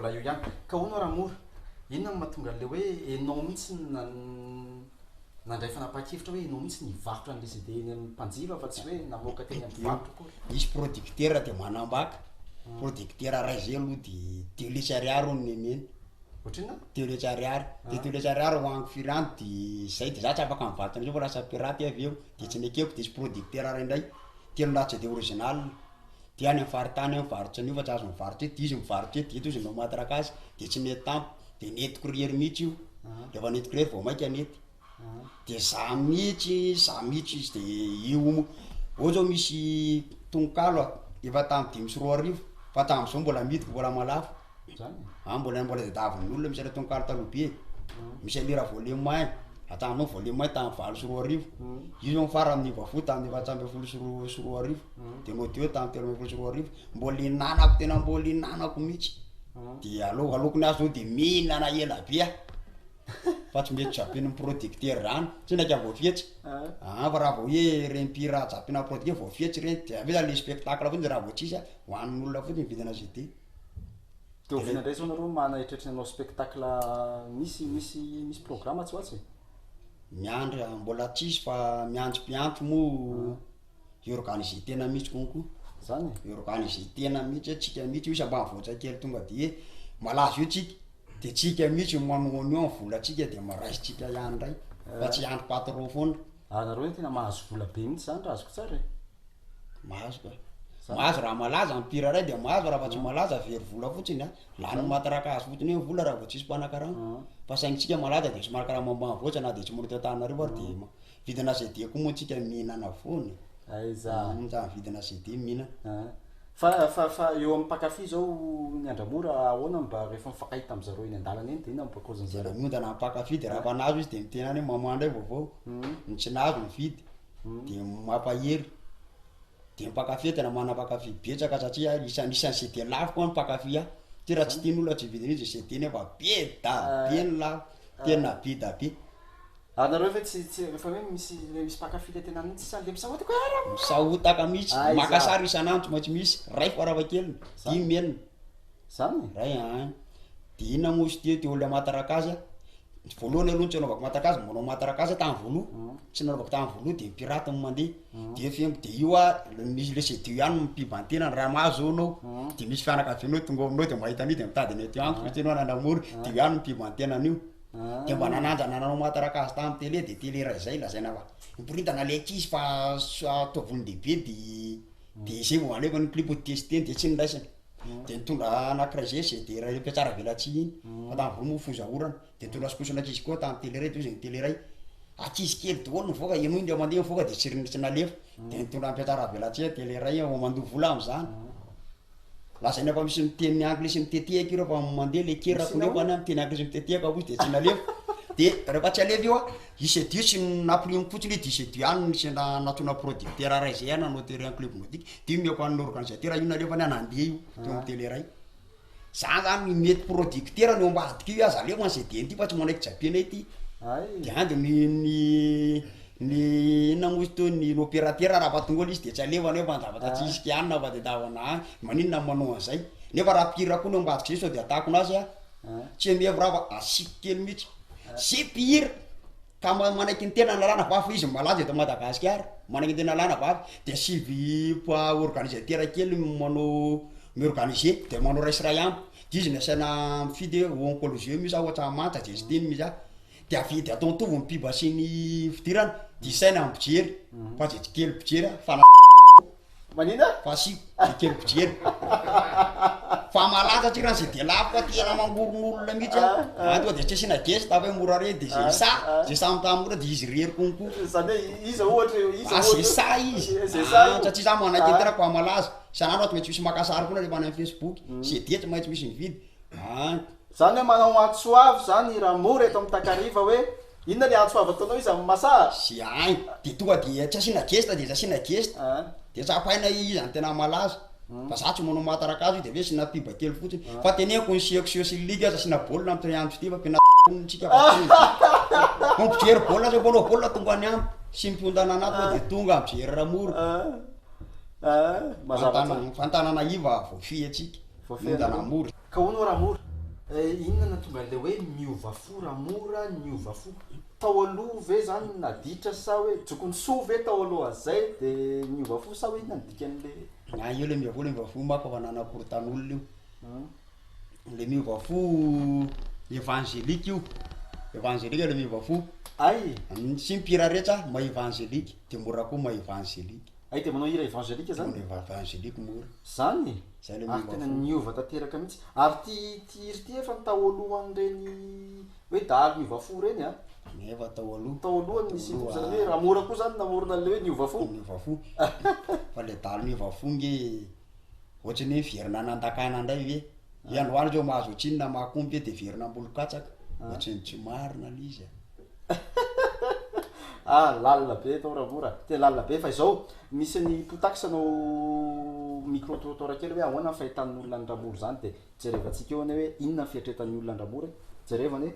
mbola io ihany ka hono raha mora inona mahatonga le hoe enao mihitsy nandray fanapahan-kevitra hoe enao mihitsy nivarotra an'le CD eny amin'ny mpanjifa fa tsy hoe namoaka teny amin'ny varotra koa. Misy producteur de manambaka producteur ray zay aloha de teletsy ariary ony nemeny ohatrina teletsy ariary de teletsy ariary hoango firany de zay de za tsy afaka mivarotra an'izay fa lasa pirate avy eo de tsy nekeko de sy producteur ray indray telo lahatsa de original de any amin'ny faritany mivarotra an'io fa tsy azo mivarotra eto de izy mivarotra eto de eto izy no matraka azy de tsy nety tampo de nety courrier mihitsy io rehefa nety courrier vao mainka nety de za mihitsy izy de io ohatra zao misy tononkalo efa tamy 5 fa tam'zao mbola midiko mbola malafo zany mbola dedavin'olona misy tononkalo taloha be misy alira volet ataminao volet tamy 20 io zao farany nivafoa tamy 710 de modio tamy 13 mbola inanako tena mbola inanako mihitsy de aloko ny azy zao de mihinana ela be fa tsy mety japin'ny producteur rano tsy ndraiky voafetsy fa raha vao hoe rempira japina producteur voafetsy reny de avy le spectacle fotsiny raha vao tsisy hoanin'olona fotsiny vidina CD de ovina ndray zao nareo mana eritreritry nanao spectacle misy programme tsy hoatsy miandry mbola tsisy fa miantso mo organiser tena mihitsy konko zany organiser tena mihitsy atsika mihitsy io sambany voatsa kely tonga de malazo io tsika de tsika mihitsy manono io vola tsika de maraisitsika ihany ndray fa tsy andro patron foana nareo tena mahazo vola be mihitsy zany raha azoko tsara mahazo raha malaza ampira ray de mahazo raha fa tsy malaza very vola fotsiny lany matraka azy fotsiny hoe vola raha vao tsisy mpanakarama fa saintsika malaza de tsy manakarama ambany voatsa na de tsy morota tanareo ary de vidina CD koa moa tsika mihinana foany aiza vidina CD mihinana fa eo amin'ny mpakafy zao ny Andramora ahoana mba rehefa mifakahita am'zareo eny an-dalana eny de inona mipakaozany zara miondana amin'ny mpakafy de raha nazo izy de mitenany hoe mamandray vaovao ny tsy nazo mividy de mampahery de mpakafy tena mana mpakafy betsaka satria isan'ny CD lafo koa ny mpakafy ty raha tsy tian'olona tsy vidina izy CD nefa be da be ny lafo tena be da be nareo ve tsy rehefa hoe misy mpakafy le tena mihitsy sany le misaoty ko ara misahotaka mihitsy maka sary isan'andro tsy maintsy misy ray farafakeliny 10 menina zany ray de inona moa izy ty olona mataraka azy voalohany aloha tsy anaovako mataraka azy manao mataraka azy tamy voaloha tsy nanovako tamy voaloha de pirate mandeha de fembo de io misy le CD ihany mipibantena raha mahazo anao de misy fianakavianao tonga aminao de mahita an'io de mitady ny ety anko ianao nanamora de io ihany mipibantena an'io de mba nananja nanao mataraka azy tamy télé de télé ray zay lazaina fa miborintana le ankizy fa ataovony lehibe de zay vao alefa ny clip testé de tsy niraisana de nitondra anankiray zay CD ray mpiatsara velatsy iny fa tamy voalo mofoza orana de nitondra sikosona ankizy koa tamy télé ray de zay télé ray ankizy kely daholo mivoaka eno indra mandeha mivoaka de tsy nalefa de nitondra mpiatsara velatsy télé ray mandoa vola am'zany lazaina fa misy miteny anglais mitetehaka ireo fa mandeha le kerako nefa na miteny anglais mitetehaka ozy de tsy nalefa de rehefa tsy alevy io i CD sy naprimo fotsiny di CD any sy natona producteur ray zay nanao télé en club nautique de io miako an'ny organisateur io nalefa ny anandeha io teo amin'ny télé ray zany mety producteur ny ambadika io aza alefa ny CD ty fa tsy manaiky japianay ty de ande ny inona moa izy to ny opérateur raha fa tonga olo izy de tsy alefa nefa zavatra tsy isika anina fa de davana maninona manao an'izay nefa raha pira koa no ambadika zay sao de atako anazy tsy mihevy raha fa asiko kely mihitsy sy pira ka manaiky ny tena lalàna vafy izy malaza eto Madagasikara manaiky ny tena lalàna vafy de sivy organisateur kely manao miorganiser de manao raisy ray ampy de izy niasana mifidy oncologie misy ohatra manta gestine misy de avidy ataontovy ny piba sy ny fidirana de saina ampijery fa de kely pijery fa manina fa sy de kely pijery fa malaza tsy raha CD lafo fa tena mangoron'olona mihitsy atoa de tsy asina geste fa hoe mora re de zay sa mitamora de izy rery konko zany iza ohatra zay sa izy satria za manaiky entena fa malaza isan'andro ato maintsy misy makasary koa rehefa any amin'ny Facebook CD tsy maintsy misy mividy zany hoe manao antsoavy zany raha mora eto amin'ny Takariva hoe inona le antsoavy ataonao izy amin'ny masaha sy ay de tonga de tsy asina geste de asina geste de tsapaina izy any tena malaza fa za tsy manao mataraka azy de ve sy napiba kely fotsiny fa teneko ny section sy ligue aza sina baolina amin'ny triandro ty fa pentsika fa mijery baolina zay manao baolina tonga any ampy sy mipiondana anaty de tonga mijery raha mora fantanana iva voafy atsika miondana mora ka hono raha mora inona na tonga le hoe miova fo ramora miova fo tao aloha ve zany naditra sa hoe jokony soa ve tao aloha azay de miova fo sa hoe inona ny dikan'le io le miova fo mako fa nanakorotan'olona io le miova fo évangélique io évangélique le miova fo ay sy mipira rehetra ma évangélique de mora koa ma évangélique ay de manao hira évangélique zany évangélique mora zany zay le ary tena niova tanteraka mihitsy ary ty iry ty efa tao alohan'ireny hoe dahalo miova fo reny a nefa tao alohany misy zany hoe raha mora koa zany namorona le hoe miova fo fa le dahalo miova fo nge ohatry ny hoe verina nandakana indray ve androany zao mahazo otsinona mahakompy de verina ambolo-katsaka ohatry ny tsy marina lizy lalina be tao ramora te lalina be fa izao misy ny potakisanao micro trottoir kely hoe ahoana fahitan'ny olona ny ramoro zany de jerevantsika eo ane hoe inona fiatretan'ny olona ny ramora jerevany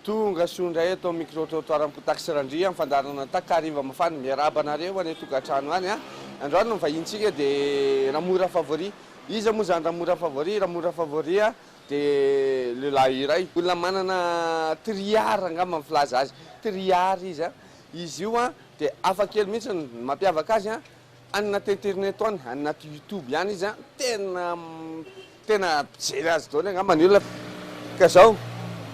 tonga sondray atao micro trottoir ampotaksy randria mifandarana takariva mafany miarabanareo ane togatrano any a androany mivahintsika de ramora favori izy moa zany ramora favori a de lehilahy iray olona manana triar angamba mifilaza azy triar izy a izy io a de afa kely mihitsy mampiavaka azy a anaty internet any anaty youtube ihany izy a tena pijery azy daoly angamba ny olona ka zao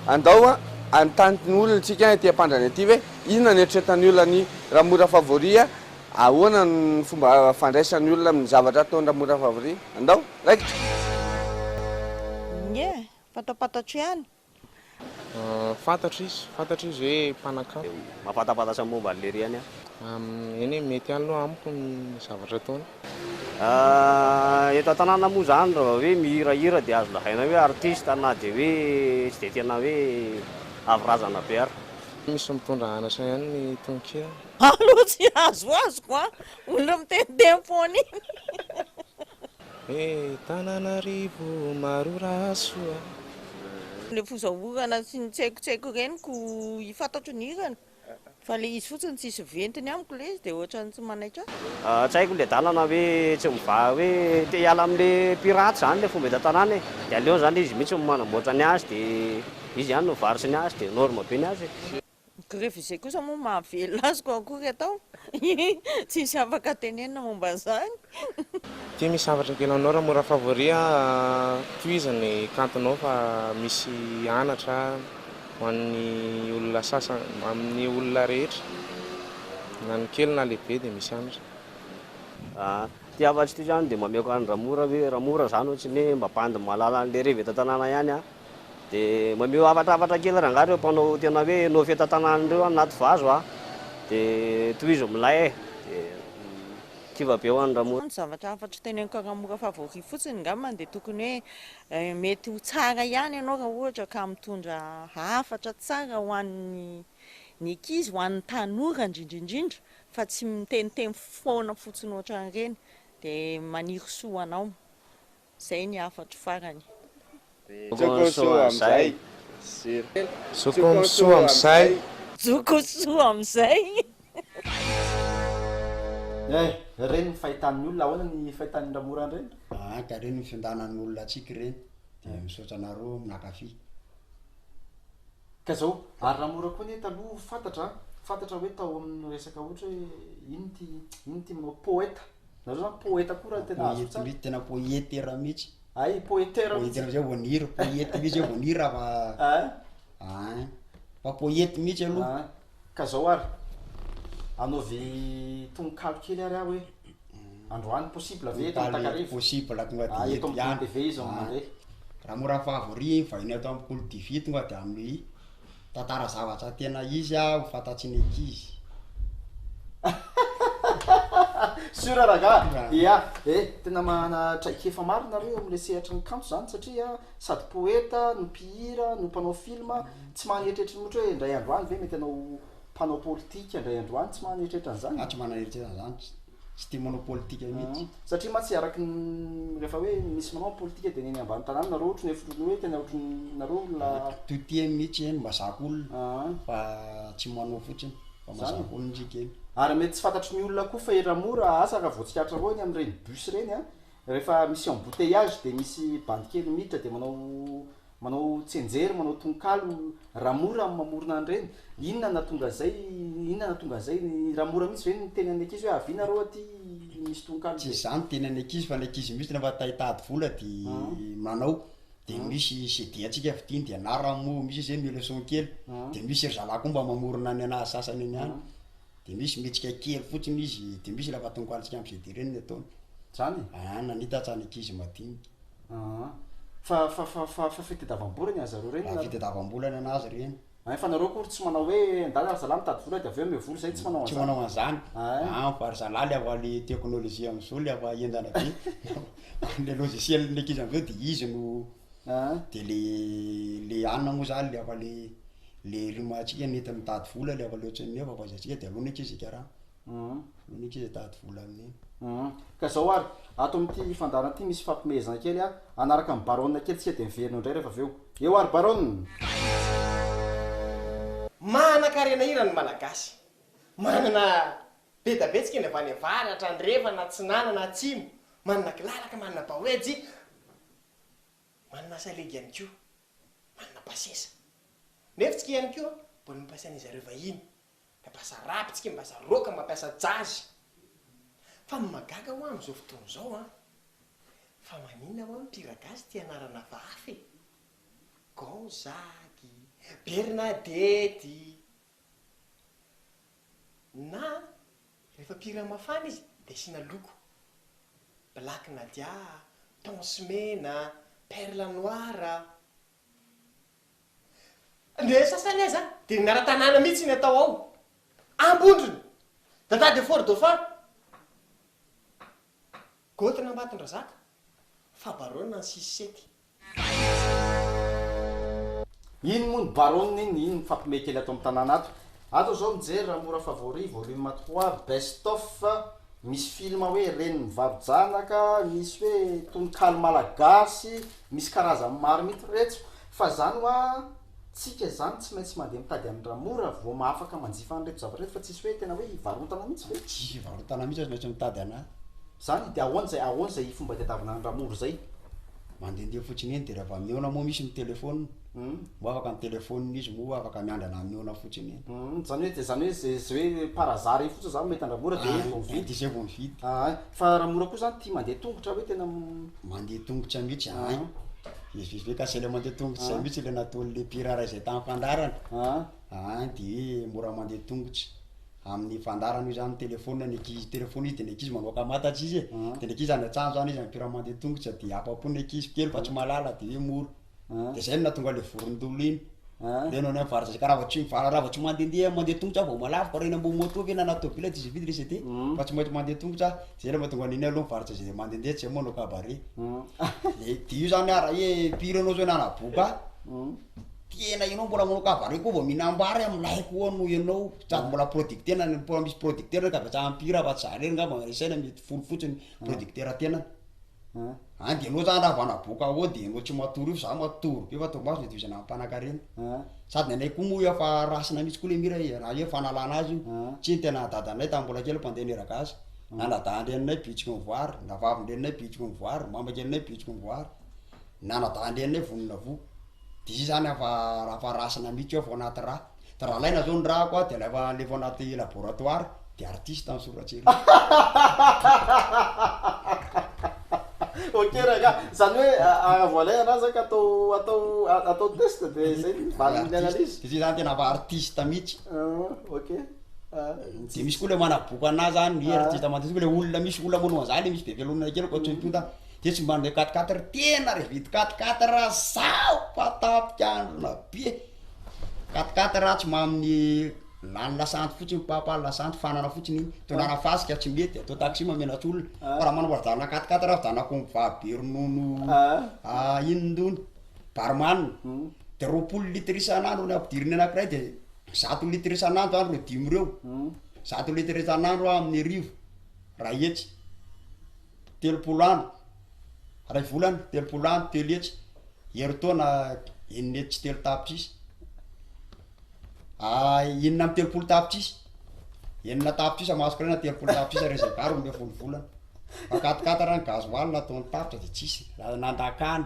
andao a antanty ny olona tsika ty ampandrany aty hoe inona ny eritretan'ny olona ny ramora favori a ahoana ny fomba fandraisan'ny olona amin'ny zavatra ataony ramora favori andao raikitra Patapatatro ihany. Fantatro izy hoe mpanakamo. Mapatapatatra momba le riany eny mety any aloha amiko ny zavatra ataony. Eto an-tanàna moa zany raha hoe mihirahira de azo lahaina hoe artiste na de hoe tsy de tena hoe avorazana be ary. Misy mitondra anatra ihany ny tononkira. Aloha tsy azoazoko a olona mitendeny foana iny. Tananarivo maro rasoa. Le fozahorana sy ny tsaikotsako reniko hifantatro ny hirana fa le izy fotsiny tsisy ventiny amiko le izy de ohatrany tsy manaitra. Tsy haiko le dalana hoe tsy miva hoe te hiala amin'le pirate zany le fomba eto an-tanàna de aleo zany izy mihitsy manamboatra ny azy de izy ihany no varotsy ny azy de norme be ny azy. Rehefa izay kosa moa mahavelona azy ko akory atao tsisy afaka tenenina momba zany. Ty misy zavatra kely anao raha mora favori toizany kantonao fa misy anatra ho an'ny olona sasany amin'ny olona rehetra na ny kely na lehibe de misy anatra. Ty afatsy ty zany de mameko any ramora hoe ramora zany ohatsy ny hoe mampandy mahalala an'le revy eto an-tanàna ihany a de mameo avatrafatra kely rangahy reo mpanao tena hoe nofy eto an-tanànareo anaty vazo a de toizo milay de kiva be ho any ramora. Ny zavatra afatra teneniko ramora favori fotsiny ngambany de tokony hoe mety ho tsara ihany ianao raha ohatra ka mitondra hafatra tsara ho an'ny ankizy ho an'ny tanora indrindrindrindra fa tsy miteniteny foana fotsiny ohatran'ireny de maniry soa anao zay ny afatra farany. Jokosoa amizay. Jokosoa amizay. Jokosoa amizay. Reny ny fahitan'ny olona ahoana ny fahitan'ny ramora reny? Ka reny fiandanan'ny olona atsika reny de misaotra anareo minakafy. Ka zao ary ramora koa ny taloha fantatra hoe tao amin'ny resaka ohatra hoe ino ty manao poeta nareo zany poeta koa raha tena azo tsara. Tena poetera mihitsy. Ay poetera mihitsy zay vonira poety mihitsy hoe vonira fa poety mihitsy aloha. Ka zao ary anaovy tononkalo kely ary hoe androany possible ve eto takarivo possible tonga de eto amin'ny TV izy mandeha raha mora favori vahiny ato amin'ny Pôly TV tonga de amin'ny tantara zavatra tena izy ho fantatsy ny ankizy. Sura raga ia tena manatraikefa maro nareo am'le sehatra ny kanto zany satria sady poeta no mpihira no mpanao filma tsy maneritreritry ohatra hoe indray androany ve mety anao mpanao politika indray androany tsy maneritreritry an'izany. Tsy maneritreritry an'izany tsy tia manao politika mihitsy satria ma tsy araky rehefa hoe misy manao politika de neny ambany tanàna nareo ohatry ny efirony hoe tena ohatry nareo olona totie mihitsy eny mazaka olona fa tsy manao fotsiny fa mazaka olona ntsika eny. Ary mety tsy fantatry ny olona koa fa ramora asa ka voatsikatra roa ny am'ireny bus reny a rehefa misy embouteillage de misy bandikely miditra de manao tsenjery manao tononkalo raha mora mamorona an'ireny inona natonga zay raha mora mihitsy ve ny teny any ankizy hoe aviana reo aty misy tononkalo tsy zany teny any ankizy fa ny ankizy mihitsy nefa tahitady vola de manao de misy CD atsika vidiny de na ramo misy zay leçon kely de misy ry zalahy koa mba mamorona ny anazy sasany eny any de misy metsika kely fotsiny izy de misy lafa tononkalotsika amin'ny CD reny ny ataony zany nanita tsany ankizy madinika fa fitadiavam-bolany azareo reny fitadiavam-bolany anazy reny fa nareo kory tsy manao hoe ndala zalahy mitady vola de avy eo mevolo zay tsy manao an'zany fa ry zalahy le ava le teknôlôzia am'zao le ava endana be le logiciel ny ankizy am'zao de izy no de le anina moa zany le ava le rimatsika nety mitady vola le ava loatsany nefa fa zatsika de alona ankizy karaha alona ankizy tady vola amin'iny ka zao ary ato amin'ity fandarana ty misy fampimezana kely anaraka amin'ny baronne kely tsika de miverina indray rehefa aveo eo ary baronne Mana-karena irany malagasy manana be da betsika ny avy any avaratra andrefa na tsinana na atsimo manana kilalaka manana bahoejy manana salegy ihany koa manana pasesa nefa tsika ihany koa mbola mipasiana izareo vahiny mampiasa rapy tsika mampiasa roka mampiasa jazy fa magaga ho am'izao fotoana zao fa maninona ho mpiragasy ty anarana vafy Gonzagy Bernadette na rehefa pira mafana izy de sina loko Black Nadia, Tonsmena, Perla Noire. Ne sasany aiza de nara-tanàna mihitsy ny atao ao ambondrony Dada de Fort Dauphin Gôtina Ambatondrazaka Fabarona ny 6-7 iny moa ny baronne iny fampime kely ato amin'ny tanàna ato zao mijery raha mora favori volume 3 best of misy film hoe reny mivarojanaka misy hoe tononkalo malagasy misy karazany maro mihitsy retso fa zany hoa tsika zany tsy maintsy mandeha mitady amin'ny raha mora vao mahafaka manjifa an'ireto zavareto fa tsisy hoe tena hoe varotana mihitsy ve tsy varotana mihitsy maintsy mitady anazy zany de ahoana zay fomba tadiavana ny raha mora zay mandehandeha fotsiny eny de rehefa miona moa misy ny telefôna mo afaka ny telefôna izy mo afaka miandrana miona fotsiny eny zany hoe zay hoe parazary fotsiny zany mety andramora de vao mividy zay vao mividy fa raha mora koa zany tia mandeha tongotra hoe tena mandeha tongotra mihitsy izy hoe kasele mandeha tongotra zay mihitsy le nataon'le piraray zay tamin'ny fandarana de mora mandeha tongotra amin'ny fandarana io zany telefôna ny ankizy telefôna izy de ny ankizy manoaka matatsy izy de ny ankizy any an-trano zany izy pira mandeha tongotra de apapo ny ankizy kely fa tsy malala de hoe mora de zay no natonga le vorondolo iny leno any faritsy karaha raha tsy mandeha tongotra vao malava fa reny ambony moto ve na natobila tsy izy vidy resete fa tsy maintsy mandeha tongotra zay le mahatonga an'iny aloha faritsy zay mandeha tsy manao kabare de io zany ara hoe piranao zao nanaboka tena ianao mbola manao kabare koa vao mihinam-bary am'laiko ano ianao sady mbola producteur mbola misy producteur ka betsa ampira fa tsy zany ngamba resaina mety folo fotsiny producteur tena de anao zany raha vanaboka ao de anao tsy matory io za matory be fa tomaso le division am'mpanan-karena sady nanay koa moa efa rasina mihitsy koa le mira raha hoe fanalana azy io tsy ny tena dadanay tamin'ny mbola kely mpandeha niraka azy na nadandreninay bitsiky mivoary na vavindreninay bitsiky mivoary mamakelinay bitsiky mivoary na nadandreninay vonona vo de izy zany afa rasina mihitsy eo vao anaty raha de raha laina zao ny raha koa de lefa anaty laboratoire de artiste amin'ny soratsely ok raga zany hoe voalay anazy ka atao test de zay valiny analyse de zay zany tena fa artiste mihitsy ok de misy koa le manaboka anazy zany ny artiste mandeha koa le olona misy olona manao an'zany misy be velonina kely koa tsontonta de tsy mba mandeha 4-4 tena revidy 4-4 sao patapikandrona be 4-4 raha tsy mamin'ny lany lasanty fotsiny papa lasanty fanana fotsiny iny tondrana fasika tsy mety atao taxi mamenatsy olona fa raha manamboarajana 4-4 raha vidanako mivabe ronono inondony barmanina de 20 litre isan'andro ny ampidiriny anankiray de 100 litre isan'andro any ro dimy reo 100 litre isan'andro amin'ny rivo raha etsy 30 andro ray volany 30 andro 3 etsy heritaona enina tsy 3 tapitrisa enina amy 30 tapitrisa enina tapitrisa masoko rena 30 tapitrisa rezervary 10 volana akatikata raha ny gazoaly nataony tapitra de tsisy nandakany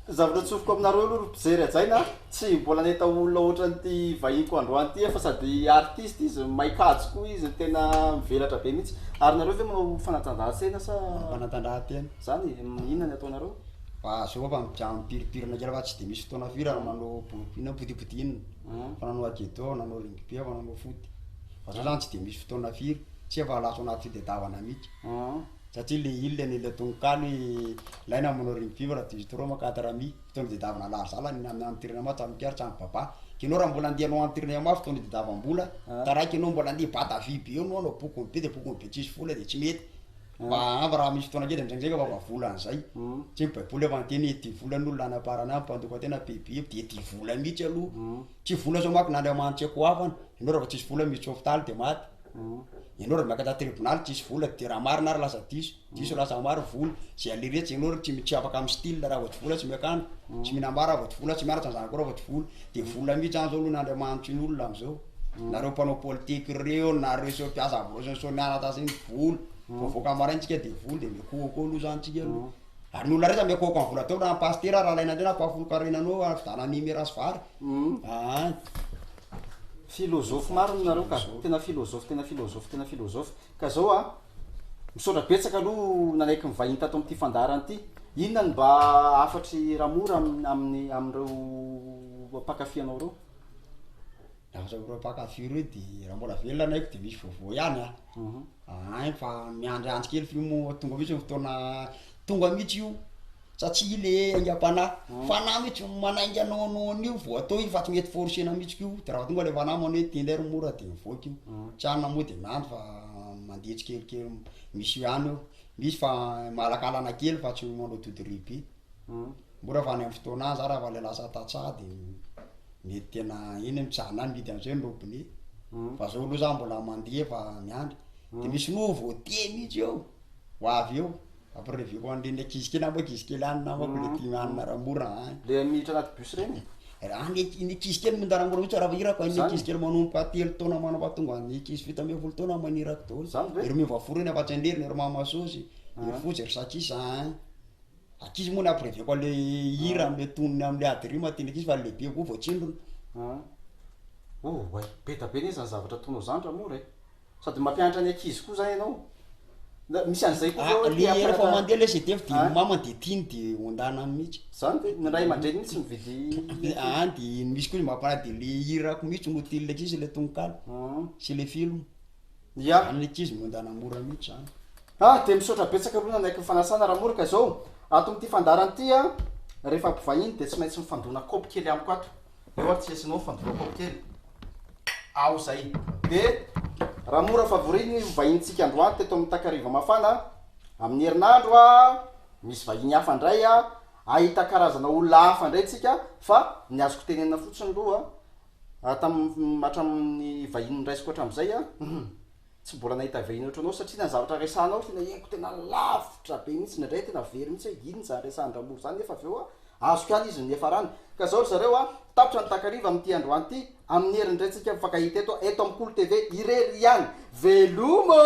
zavatra tsofoko aminareo aloha mpijery ajaina tsy mbola nahita olona ohatran'ity vahiko androany ty fa sady artiste izy maikajo koa izy tena mivelatra be mihitsy ary nareo ve manao fanatanjahantena sa fanatanjahantena zany inona ny ataonareo fa zao fa mipiripirina kely fa tsy de misy fotoana firy raha manao ina potipotinina fa nanao akedo nanao rugby fa nanao foty fa zao zany tsy de misy fotoana firy tsy efa laso anaty fitadiavana mihitsy satria le ilany le tonkaly laina manao rugby fa raha distro makatyrami fotoana fitadiavana larzala amin'ny tirena ma tsamikary tsamy baba kinao raha mbola andehanao amin'ny tirena ma fotoana fitadiavam-bola taraiky anao mbola andeha bata vy be eo anao bokony be de bokony be tsisy vola de tsy mety fa raha misy fotoana kely ndraindraiky fa volan'izay tsy baiboly efa anteny ety volan'olona anaparana ampandoko tena bebe de ety vola mihitsy aloha tsy vola zao mako n'Andriamanitra ko afana ianao raha tsisy vola misy hôpitaly de maty ianao raha miakatra tribunal tsisy vola de raha marina ary lasa diso lasa maro vola zay aliretsy ianao tsy afaka amin'ny style raha vao tsy vola tsy miakandro tsy mihinam-bary raha vao tsy vola tsy miaratra zany koa raha vao tsy vola de vola mihitsy any zao aloha n'Andriamanitra ny olona am'izao nareo mpanao politique reo nareo seo mpiasa brosensoniana tasiny vola voavoaka maraintsika de vola de miakohako aloha zany tsika aloha ary ny olona resa miakohako amin'ny vola teo raha pastera raha laina tena pafolokarenanao avidana mimerasy vary filôzofy maro nareo ka tena filôzofy ka zao misaotra betsaka aloha nanaiky mivahiny tato am'ty fandarany ty inona ny mba afatry raha mora amin'ny am'ireo mpakafianao reo reo mpakafy reo de raha mbola velona naiko de misy vaovao ihany fa miandriandry kely filmo tonga mihitsy fotoana tonga mihitsy io satria le aingam-panahy fanahy mihitsy manaingy anao an'io vao atao io fa tsy mety forcena mihitsy ko de raha tonga le fanahy manao hoe tender mora de mivoaka io tsy anona moa de miandry fa mandeha tsikelikely misy ihany eo misy fa malakalana kely fa tsy manao dodiri be mora fa any amin'ny fotoana any za raha fa le lasa tatsaha de mety tena iny mitsahana midy am'izay nyrobine fa zao aloha za mbola mandeha fa miandry de misy no voate mihitsy eo ho avy eo après-veko an'ireny ankizy kely ankizy kely any namako le tia mianina raha mora le miditra anaty bus reny raha ny ankizy kely mindara mora mihitsy raha irako ny ankizy kely manompa telo taona manam-pahatonga ny ankizy vita ambin'ny folo taona manirako daholo ero mivaforo eny afa-tsy anderiny ero mamasosy ero fotsy ero sakisa ankizy moa ny après-veko ale hira amle tonony amle adirima teny ankizy fa lehibe koa voatsindrona way be da be ny zany zavatra tonao zany raha mora sady mampianatra ny ankizy koa zany ianao misy an'izay koa le rehefa mandeha le CDF de mamany de tiany de ondana mihitsy zany de ny ray aman-dreny mihitsy mividy de misy koa mampana de le hirako mihitsy motily le ankizy le tonokala sy le film any le ankizy mondana mora mihitsy zany de misaotra betsaka aloha nanaiky mifanasana raha mora ka zao ato am'ty fandarany ty rehefa mpivahiny de tsy maintsy mifandona kaopy kely amiko ato eo ary tsy esinao mifandona kaopy kely ao zay de raha mora favoriny vahintsika androany teto amin'ny takariva mafana amin'ny herinandro misy vahiny hafa ndray ahita karazana olona hafa ndray tsika fa ny azoko tenenina fotsiny aloha hatramin'ny vahiny ndraisiko hatram'izay tsy mbola nahita vahiny ohatranao satria na zavatra resanao tena eko tena lavitra be mihitsy ndray tena very mihitsy hoe iny zany resan'ndramoro zany nefa avy eo azoko any izy nefa rany ka zao ry zareo tapitra ny takariva amin'ty androany ty amin'ny herindray tsika mifankahita eto amin'ny Kolo TV irery ihany velomo